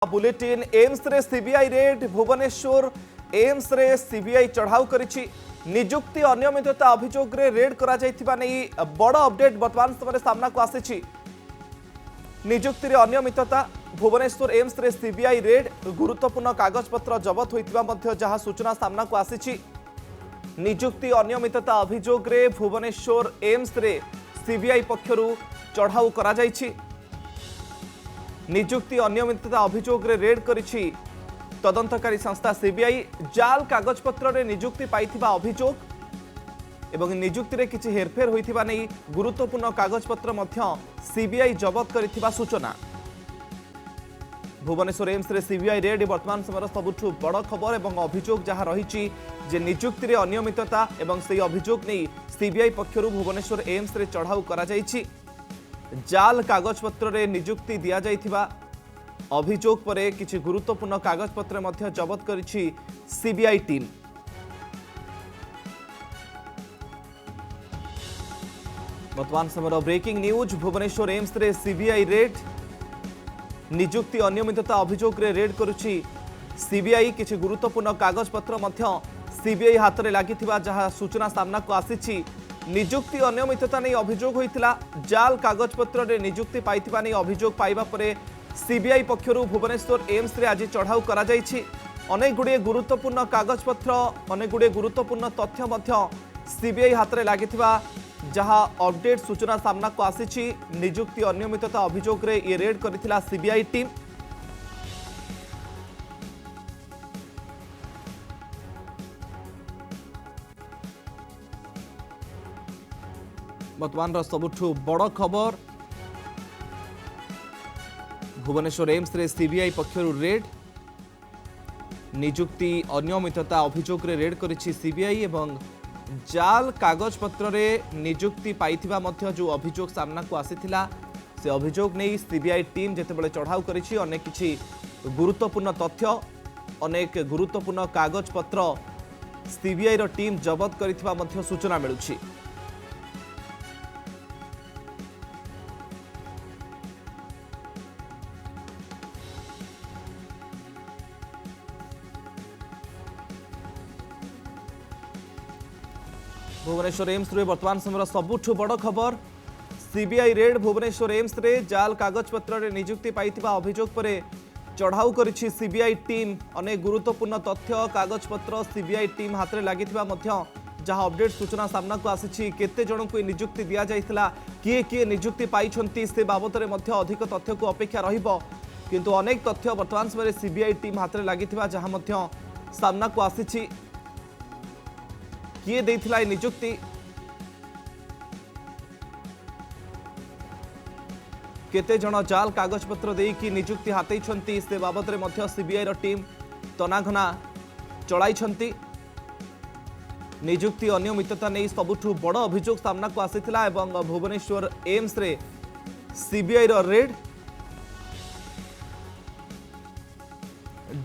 Bulletin AIIMS रे CBI red Bhubaneswar AIIMS रे CBI चढ़ाऊ करिछि निजुक्ति अनियमितता अभियोग रे रेड करा जायथिबा नै बड़ अपडेट वर्तमान समय सामना को आसीछि। निजुक्ति रे अनियमितता भुवनेश्वर एम्स रे सीबीआई रेड गुरुत्वपूर्ण कागज पत्र जबत होइतिबा मध्य जहा सूचना सामना को आसीछि। निजुक्ति अनियमितता अभियोग रे भुवनेश्वर एम्स रे सीबीआई पक्षरु चढ़ाऊ करा जायछि। निजुक्ति अनियमितता अभियोग रे रेड करिछि तदंतकारी संस्था सीबीआई जाल कागज पत्र रे निजुक्ति पाइथिबा अभियोग एवं निजुक्ति रे किछि हेरफेर होइथिबा नै गुरुत्वपूर्ण कागज पत्र मध्य सीबीआई जबत करिथिबा सूचना। भुवनेश्वर एम्स रे सीबीआई रेड वर्तमान समय सबुठु बड़ खबर एवं अभियोग जहां रहिछि जे निजुक्ति रे अनियमितता एवं सेही अभियोग नै सीबीआई पक्षरु भुवनेश्वर एम्स रे चढ़ाऊ करा जायछि। जाल कागज पत्र रे निजुक्ति दिया जाइथिबा अभियोग परे किछि गुरुत्वपूर्ण कागज पत्र मध्य जबत करिछि सीबीआई टीम। वर्तमान समय ब्रेकिंग न्यूज भुवनेश्वर एम्स रे सीबीआई रेड निजुक्ति अनियमितता अभियोग रे रेड करुछि सीबीआई किछि गुरुत्वपूर्ण कागज पत्र मध्य सीबीआई हाथ रे लागिथिबा जहा सूचना सामना को आसीछि। निजुक्ति अनियमितता नहीं अभियोग होइतिला जाल कागज पत्र रे निजुक्ति पाइथिबा नहीं अभियोग पाइबा परे सीबीआई पक्षरु भुवनेश्वर एम्स रे आज चढ़ाऊ करा जायछि। अनेक गुडे गुरुत्वपूर्ण कागज पत्र अनेक गुडे गुरुत्वपूर्ण तथ्य मध्य सीबीआई हाथ रे लागिथिबा जहा अपडेट सूचना सामना को आसीछि। निजुक्ति अनियमितता अभियोग रे ये रेड करथिला सीबीआई टीम। वर्तमान सबुठु बड़ खबर भुवनेश्वर एम्स रे सीबीआई पक्षरु रेड निजुक्ति अनियमितता अभियोग रे रेड करिछि सीबीआई एवं जाल कागज पत्र रे निजुक्ति पाइथिबा मध्य जो अभियोग सामना को आसीथिला से अभियोग नै सीबीआई टीम जेतेबेले चढ़ाऊ करिछि अनेक किछि गुरुत्वपूर्ण तथ्य अनेक गुरुत्वपूर्ण कागज पत्र सीबीआई रो टीम जबत करिथिबा मध्य सूचना मिलुछि। भुवनेश्वर एम्स रे वर्तमान समय सबुठु बड़ खबर सीबीआई रेड भुवनेश्वर एम्स रे जाल कागज पत्र रे निजुक्ति पाइथिबा अभियोग परे चढ़ाऊ करिछि सीबीआई टीम। अनेक गुरुत्वपूर्ण तथ्य कागज पत्र सीबीआई टीम हाथ रे लागिथिबा मध्य जहां अपडेट सूचना सामना को आसीछि। केते जण को निजुक्ति दिया जाइथिला किए किए निजुक्ति पाइछंती से बाबत रे मध्य अधिक तथ्य को अपेक्षा रहिबो किंतु अनेक तथ्य वर्तमान समय सीबीआई टीम हाथ रे लागिथिबा जहां मध्य सामना को आसीछि। किए देइथिला निजुक्ति केते जण जाल कागज पत्र देकी निजुक्ति हातेइछंती से बाबत रे मध्य सीबीआई रो टीम तनाघना चलाइछंती। निजुक्ति अनियमितता नै सबुठु बड़ अभियोग सामना को आसीथिला एवं भुवनेश्वर एम्स रे सीबीआई रो रेड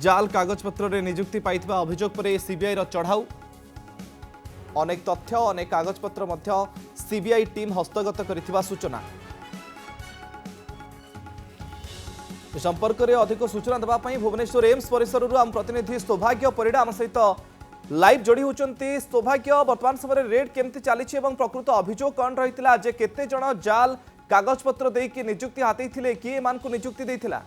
जाल कागज पत्र रे निजुक्ति पाइथिबा अभियोग परे सीबीआई रो चढ़ाऊ अनेक तथ्य अनेक कागज पत्र मध्य सीबीआई टीम हस्तगत करिथिबा सूचना। संपर्क में अधिक सूचना देवा भुवनेश्वर एम्स परिसर आम प्रतिनिधि सौभाग्य परिडा आम सहित लाइव जोड़ी होती। सौभाग्य वर्तमान समय रेड केमती चली प्रकृत अभियोग कौन रही जे केते जण जाल कागज पत्र देकी निजुक्ति हाथी किए मान को निजुक्ति देथिला?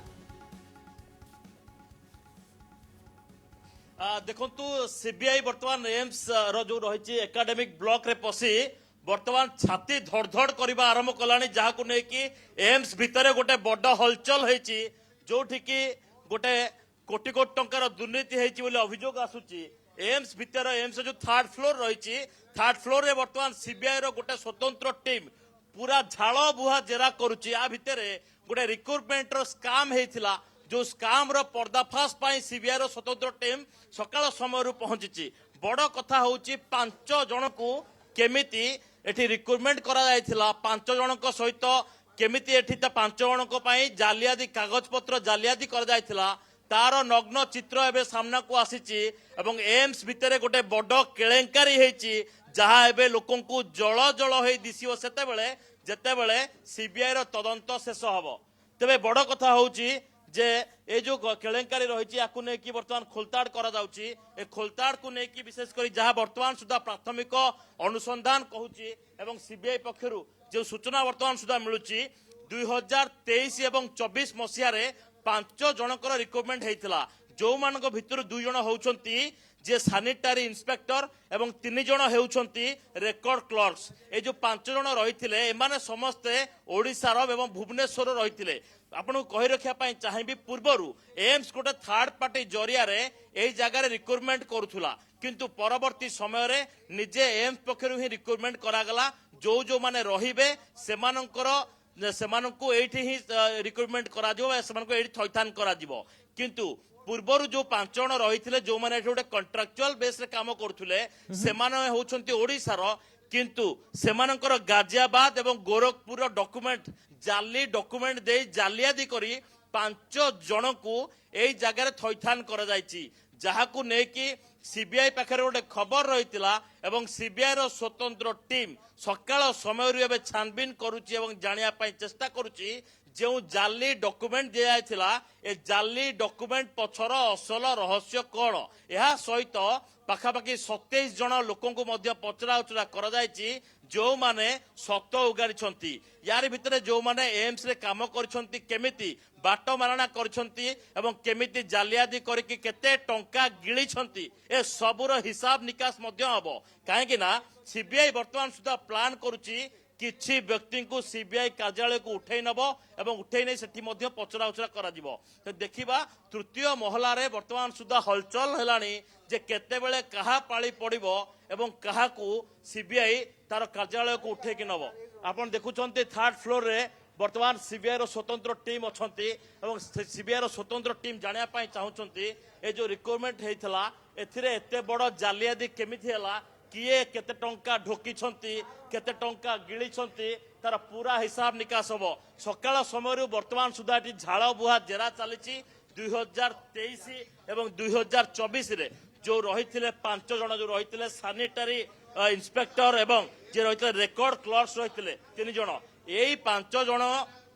देखु सीबीआई वर्तमान एम्स रो जो रही एकाडेमिक ब्लॉक रे पसी वर्तमान छाती धड़धड़ करने आरंभ कलानी जहाँ को लेकिन एम्स भितर गोटे बड़ हलचल होती जो गोटे कोटी कोटी टंकार दुर्नीति होती अभियोग आसूची। एम्स भितर एम्स जो थर्ड फ्लोर रही थर्ड फ्लोर रे वर्तमान सीबीआई रो गोटे स्वतंत्र टीम पूरा झाड़ बुहा जेरा करुची। आ भितर गोटे रिक्रुटमेंट रो स्काम होता जो स्काम रो पर्दाफाश पाई सीबीआई रो स्वतंत्र टीम सकाळ समय पहुंची। बड़ कथा होची 5 जन को केमिति एठी रिक्रुटमेंट करा जायथिला 5 जनक सहित केमिति एठी 5 जनक पई जालियादी कागज पत्र जालियादी करा जायथिला तार नग्न चित्र एबे सामना को आसीची एवं एम्स भितरे गोटे बड़ केलेंकारी हेची जहा एबे लोकन को जळ जळ होई दिसियो सेते बेले जेते बेले सीबीआई रो तदंत शेष हबो। तेबे बड़ कथा होची जे ए जो केलेंकारी रही बर्तमान खोलताड़ करा जाउची ए खोलताड़ को लेकिन विशेष कर जहाँ बर्तमान सुधा प्राथमिक अनुसंधान कहूची एवं सीबीआई पक्षरु जो सूचना बर्तमान सुधा मिलूची 2023 एवं 24 मसीह 5 जनकर रिक्रुटमेंट होता जो मान भितर 2 जन होउछंती जे सैनिटरी इंस्पेक्टर एवं 3 जन होउछंती रेकर्ड क्लर्क्स ए जो 5 जन रही एमाने समस्ते ओडिशार एवं भुवनेश्वर रही आपको कही रखा चाहिए पूर्वर एम्स गोटे थर्ड पार्टी जरिया यही जगह रिक्रुटमेंट करुला किंतु परवर्ती समय रे निजे एम्स पक्षर ही रिक्रुटमेंट करागला जो जो माने रहिबे सेमानंको एठी ही रिक्रुटमेंट करा जिवो सेमानंको एठी थैथान करा जिवो किंतु पूर्वर जो 5 जन रही जो मैंने गोटे कंट्राक्चुअल बेस रे काम करुले सेमाने होउछंती ओडिशार किंतु सेमानंकर गाजियाबाद एवं गोरखपुर डॉक्यूमेंट जाली डॉक्यूमेंट दे जालियादी करी 5 जन को एई जगह थैथान करा जायछि जहाकू नेकी सीबीआई पाखरे गोटे खबर रही एवं सीबीआई रो स्वतंत्र टीम सकाळ समय छानबीन करुच्ची एवं जानिया पाई चेष्टा करुच्ची जो जाली डॉक्यूमेंट दिया ए जाली डॉक्यूमेंट पछर असल रहस्य कौन यह सहित पाखापाखि 27 जन लोकों को मध्य पचरा उचरा करा जायछि जो माने सत उगाड़ी यार भितर जो माने एम्स रे काम करछंती केमिति बाट मारणा करछंती एवं केमिति जालियादी करके केते टंका गिली छंती ए सबुर हिसाब निकास मध्य हबो काहेकि ना सीबीआई वर्तमान सुधा प्लान करूची किछि व्यक्ति को सीबीआई कार्यालय को उठै नबो एवं उठै नै सेठी मध्य पचरा उचरा करा जिवो तो देखिबा तृतीय महला रे वर्तमान सुधा हलचल हेलानी जे केते बेले कहा पाली पड़िबो एवं कहा को सीबीआई तार कार्यालय को उठै कि नबो आपण देखुचंती थर्ड फ्लोर रे वर्तमान सीबीआई रो स्वतंत्र टीम अछंती एवं सीबीआई रो स्वतंत्र टीम जानिया पाई चाहुचंती ए जो रिक्रुटमेंट हेइथला एथिरे एते बड़ जालियादी केमिथि हला किए केते टंका ढोकी केते टंका गिली तार पूरा हिसाब निकास हम सकाळ समय वर्तमान सुधा झाड़ बुहा जेरा चली 2023 एवं 2024 रे जो रही 5 जन जो रही सैनिटरी इंस्पेक्टर एवं जे रही रेकर्ड क्लर्क्स रही 3 जन यही 5 जन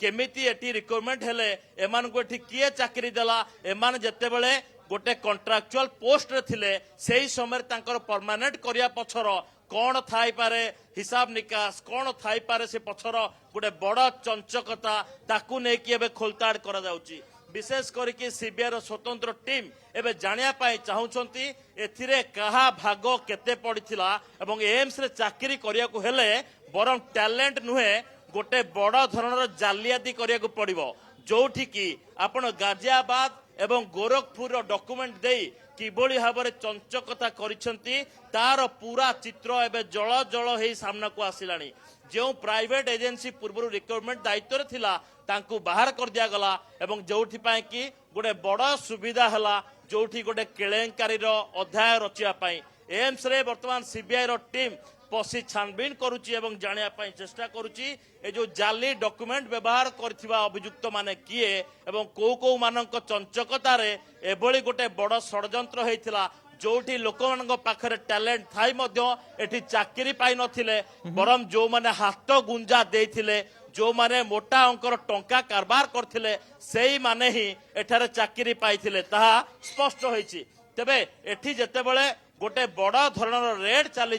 केमिति एटी रिक्रुटमेंट हेले एमान को एटी किए चाकरी देला एमान जेतेबेले गोटे कंट्राक्चुअल पोस्ट रे थिले सेही समय तांकर परमानेंट करिया पछर कौन थाई पारे हिसाब निकास कौन थाई पारे से पछर गोटे बड़ चंचकता ताकू नै कि एबे खोलताड़ करा जाउची विशेष करके सीबीआई स्वतंत्र टीम एबे जानिया पाई चाहुचंती एथिरे कहा भाग केते पड़िथिला एवं एम्स रे चाकरी करिया को हेले बरम टैलेंट नुहे गोटे बड़ धरणर जालियाती करिया को पड़िबो जोठी की आपण गाजियाबाद एवं गोरखपुर डॉक्यूमेंट दे किभली भाव में चंचकता करिसेंती तार पूरा चित्र एवं जल जल हे सामना को आसिलानी जो प्राइवेट एजेंसी पूर्व रिक्रुटमेंट दायित्व थिला तांकू बाहर कर दिया गला एवं जोठी पाई कि गोटे बड़ सुविधा हला जोठी गोटे केलेंकारी रो अध्याय रचिया पाई एम्स रे वर्तमान सीबीआई रो टीम पसी छानबीन करुची एवं जानिया पाई चेष्टा करुची ए जो जाली डॉक्यूमेंट व्यवहार करथिबा अभियुक्त माने किए एवं को मानक चंचकता रे एभली गोटे बड़ षडयंत्र हेइथिला जोठी लोकमानक पाखरे टैलेंट थाई मध्य एठी चाकरी पाई नथिले बरम जो माने हाथ गुंजा देथिले जो माने मोटा अंकर टंका कारबार करथिले सेही माने ही एठारे चाकरी पाइथिले ताहा स्पष्ट होईची तबे एठी जेतेबेले गोटे बड़ धरणर रेड चली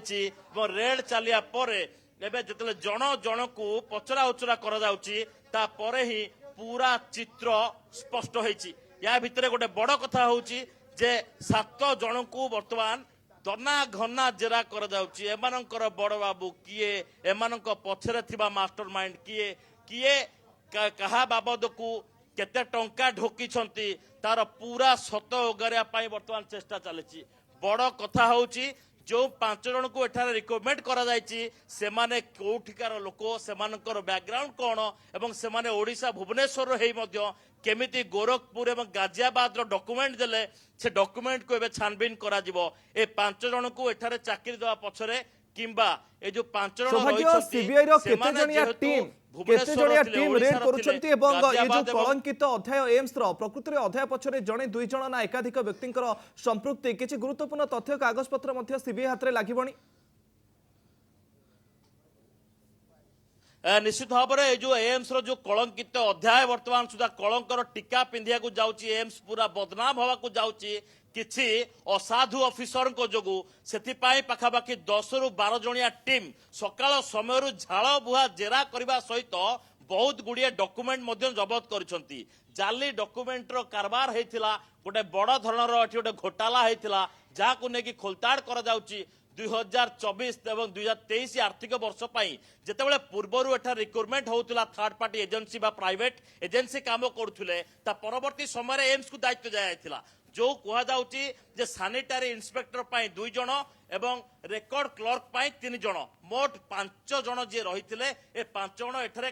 रेड चलिया परे एबे जेतेले जन जन को पचरा उचरा करा जाउची ता परे ही पूरा चित्र स्पष्ट होईची या भितरे गोटे बड़ कथा होउची जे 7 जन को वर्तमान दना घना जेरा करा जाउची एमानंकर बड़ बाबू किए एमानंक पछरे थिबा मास्टरमाइंड किए किए कहा बाबद को केते टंका ढोकी छंती तार पूरा सत उगारिया पाई वर्तमान चेष्टा चली बड़ कथा होउची जो 5 जन को एठारे रिक्रुटमेंट करा जायछि सेमाने कोठिकार लोक सेमानकर बैकग्राउंड कोन एवं सेमाने ओडिशा भुवनेश्वर हेई मध्य केमिति गोरखपुर एवं गाजियाबाद रो डॉक्यूमेंट देले से डॉक्यूमेंट को एबे छानबीन करा जिवो ए 5 जन को एठारे चाकरी देवा पछरे किंबा ए जो 5 जन रहिछथि सीबीआई रो केते जणिया टीम रेड करूछंती एवं ये जो कलंकित अध्याय एम्स रो प्रकृति अध्याय पछरे जणे 2 जण ना एकाधिक व्यक्तिंकर संपृक्ति किछि गुरुत्वपूर्ण तथ्य कागज पत्र मध्य सीबीआई हाथ रे लागिबणी निश्चित भाव में जो एम्स रो जो कलंकित अध्याय वर्तमान सुधा कलंकर टीका पिंधिया को जाउची एम्स पूरा बदनाम हवा को जाउची किछि असाधु अफिसर को जोगु सेथिपाई पाखापाखि 10 रु 12 जणिया टीम सकाळ समय झाड़ बुहा जेरा करबा सहित बहुत गुड़िए डॉक्यूमेंट मध्य जबत करिसंती जाली डॉक्यूमेंट रो कारबार हेतिला गोटे बड़ धरणर एठी गोटे घोटाला हेतिला जाहाकु नेकी खोलताड़ करा जाउची 2024 एवं 2023 आर्थिक वर्ष पाई जेतेबेले पूर्वरु एठा रिक्रुटमेंट होउतिला थर्ड पार्टी एजेंसी बा प्राइवेट एजेंसी काम करुथुले ता परवर्ती समय एम्स को दायित्व दिया जो कहा जाउची जे सैनिटरी इंस्पेक्टर पाई 2 जण एवं रेकर्ड क्लर्क पाई 3 जण मोट 5 जण जे रहिथिले ए 5 जण एठरे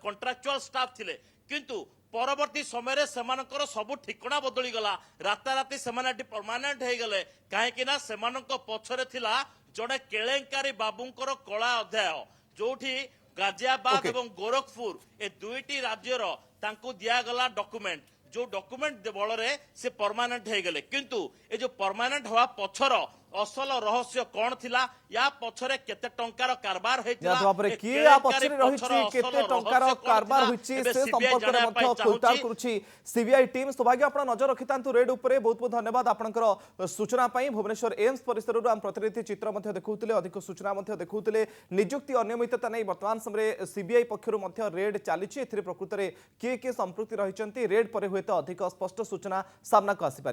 कॉन्ट्रैक्चुअल स्टाफ थिले किंतु परवर्ती समय सेमानकर सबु ठिकଣା बदली गला राताराती सेमाने परमानेंट हो गले कहीं सेमानक पछरे थिला जड़े केलेंकारी बाबूंकर कला अध्याय जोठी गाजियाबाद एवं गोरखपुर ए दुईटी राज्यर तांकू दियागला डॉक्यूमेंट जो डॉक्यूमेंट बल से परमानेंट हो गले किंतु ए जो परमानेंट हवा पछर असल रहस्य कौन थिला या पछरे केते टंकार कारबार हेतिला या बाप रे की या पछरे रहिछि केते टंकार कारबार होछि से संपर्क रे मध्य खोलताड़ करूछि सीबीआई टीम सौभाग्य आपण नजर रखितांतु रेड ऊपर बहुत बहुत धन्यवाद आपनकर सूचना पई भुवनेश्वर एम्स परिसर रु हम प्रतिनिधि चित्र मध्य देखौतिले अधिक सूचना मध्य देखौतिले नियुक्ति अनियमितता नै वर्तमान समय सीबीआई पक्षरु मध्य रेड चालिछि एथिरे प्रकृत रे के संपृक्ति रहिचंती रेड परे होय तो अधिक स्पष्ट सूचना सामना को आसी पारि।